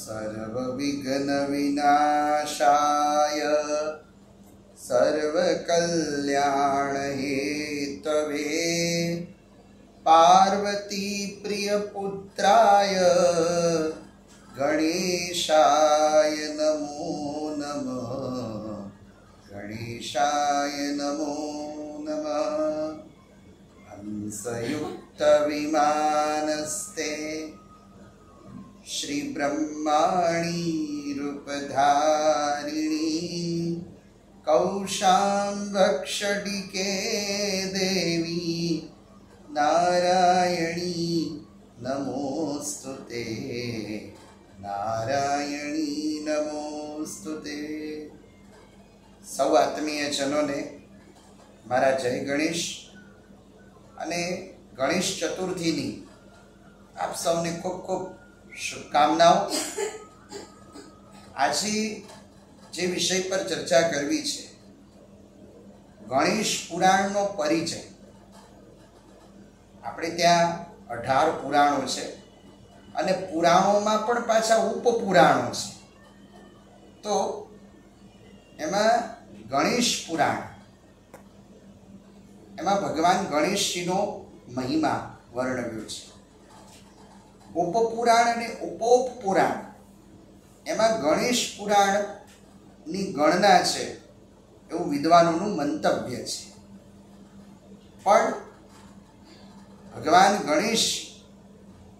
सर्वविघ्नविनाशाय सर्वकल्याणहेतवे पार्वतीप्रियपुत्राय गणेशाय नमो नमः। गणेशाय नमो नमः। हंसयुक्तविमानस्ते श्रीब्रह्माणी रूपधारिणी कौशाम्बक्षडिके देवी नारायणी नमोस्तुते। नारायणी नमोस्तुते। सौ आत्मीयजनोने मारा जय गणेश अने गणेश चतुर्थीनी आप सौने खूब खूब शुभकामनाओं। आज जे विषय पर चर्चा करवी छे गणेश पुराण नो परिचय। आपणे त्यां 18 पुराणों छे अने पुराणोमां पण पाछा उपपुराणों छे। तो एमां गणेश पुराण एमां भगवान गणेशजीनो महिमा वर्णव्यो छे। उपपुराण अने उपोपपुराण एमां गणेश पुराण नी गणना छे एवुं विद्वानोनुं मंतव्य छे। पण भगवान गणेश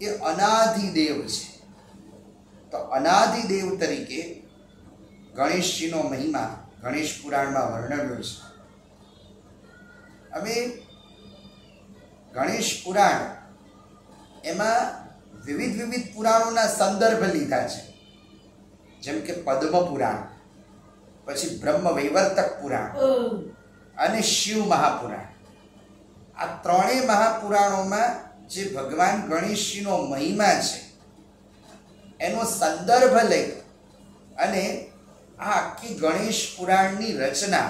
ए अनादिदेव छे, तो अनादिदेव तरीके गणेशजीनो महिमा गणेश पुराणमां वर्णव्यो छे। हवे गणेश पुराण एमां विविध विविध पुराणोना संदर्भ लीधा छे, जेम के पद्म पुराण, पछी ब्रह्म वैवर्तक पुराण अने शिव महापुराण। आ त्रणेय महापुराणोमां जे भगवान गणेशजीनो महिमा छे एनो संदर्भ लई अने आ आखी गणेश पुराणनी रचना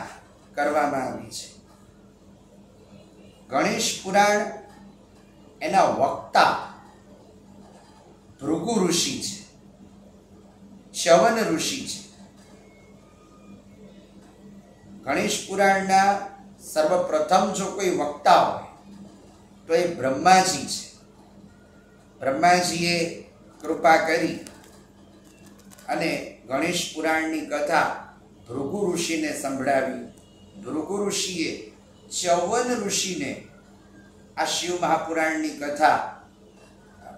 करवामां आवी छे। गणेश पुराण एना वक्ता भृगु ऋषि छे, च्यवन ऋषि छे। गणेश पुराणना सर्वप्रथम जो कोई वक्ता होय तो ए ब्रह्माजी छे। ब्रह्माजीए कृपा करी अने गणेश पुराणनी कथा भृगु ऋषिने संभळावी। भृगु ऋषिए च्यवन ऋषिने आ शिव महापुराणनी कथा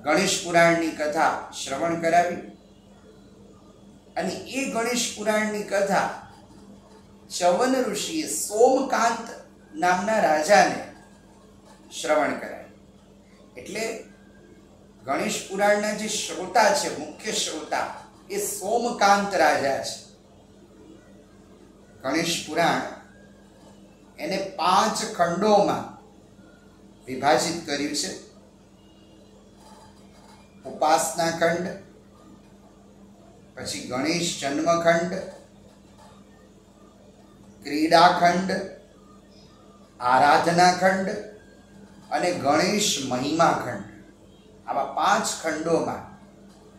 गणेश पुराणनी कथा श्रवण करावी अने ए गणेश पुराणनी कथा च्यवन ऋषिए सोमकांत नामना राजाने श्रवण करावी। एटले गणेश पुराणना जे श्रोता छे, मुख्य श्रोता ए सोमकांत राजा छे। गणेश पुराण एने 5 खंडोमां विभाजित कर्युं छे। उपासना खंड, पछी गणेश जन्म खंड, क्रीड़ा खंड, आराधना खंड अने गणेश महिमा खंड। आवा 5 खंडोमां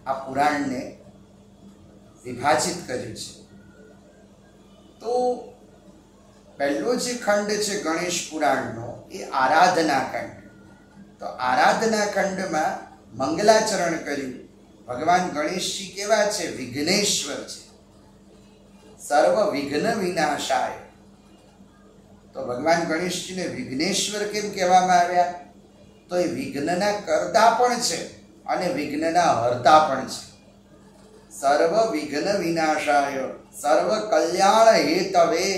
आ पुराणने विभाजित कर्युं छे। तो पहलो जे खंड छे गणेश पुराणनो ए आराधना खंड। तो आराधना खंडमां मंगलाचरण कर्युं। भगवान गणेशजी केवा छे? विघ्नेश्वर छे, सर्व विघ्न विनाशाय। तो भगवान गणेशजी ने विघ्नेश्वर केम कहेवामां आव्या? तो ए विघ्नना कर्ता पण छे अने विघ्नना हरता पण छे। सर्व विघ्न विनाशाय सर्व कल्याण हेतवे,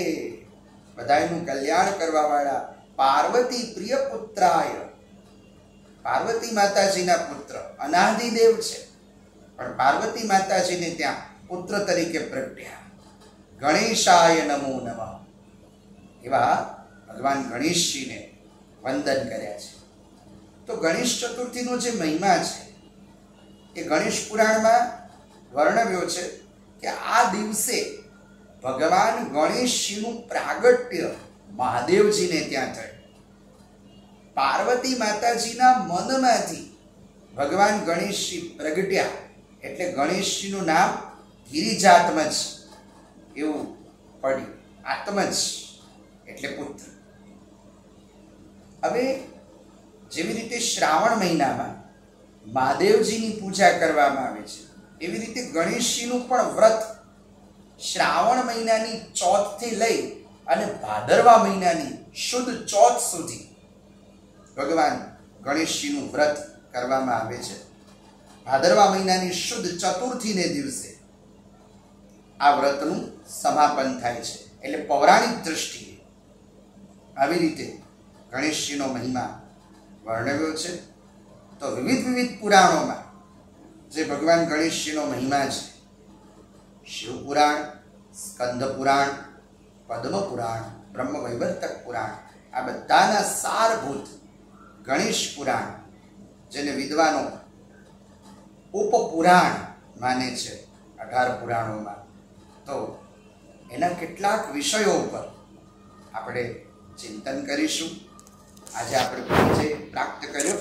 बधायनुं कल्याण करवावाळा पार्वती प्रिय पुत्राय। पार्वती माताजीना पुत्र अनादिदेव छे, पण पार्वती माताजीने त्यां पुत्र तरीके प्रगट्या। गणेशाय नमो नमः एवा भगवान गणेशजीने वंदन कर्या छे। तो गणेश चतुर्थीनो जे महिमा छे ए गणेश पुराणमां वर्णव्यो छे के आ दिवसे भगवान गणेशजीनुं प्रागट्य महादेवजीने त्यां थयुं। पार्वती माताजीना मनमांथी भगवान गणेशजी प्रगट्या એટલે ગણેશજીનું નામ ગિરિજાત્મજ એવું પડ્યું. આત્મજ એટલે પુત્ર. હવે જેવી રીતે શ્રાવણ મહિનામાં મહાદેવજીની પૂજા કરવામાં આવે છે, એવી રીતે ગણેશજીનું પણ વ્રત શ્રાવણ મહિનાની ચોથથી લઈ અને ભાદરવા મહિનાની શુદ્ધ ચોથ સુધી ભગવાન ગણેશજીનું વ્રત કરવામાં આવે છે. ભાદરવા મહિનાની શુદ્ધ ચતુર્થીને દિવસે આ વ્રતનું સમાપન થાય છે. એટલે પૌરાણિક દ્રષ્ટિએ આવી રીતે ગણેશજીનો મહિમા વર્ણવ્યો છે. તો વિવિધ પુરાણોમાં જે ભગવાન ગણેશજીનો મહિમા છે, શિવપુરાણ, સ્કંદ પુરાણ, પદ્મ પુરાણ, બ્રહ્મ વૈવર્તક પુરાણ, આ બધાના સારભૂત ગણેશ પુરાણ, જેને વિદ્વાનો ઉપપુરાણ માને છે 18 પુરાણોમાં, તો એના કેટલાક વિષયો ઉપર આપણે ચિંતન કરીશું. આજે આપણે પરિચય પ્રાપ્ત કર્યો.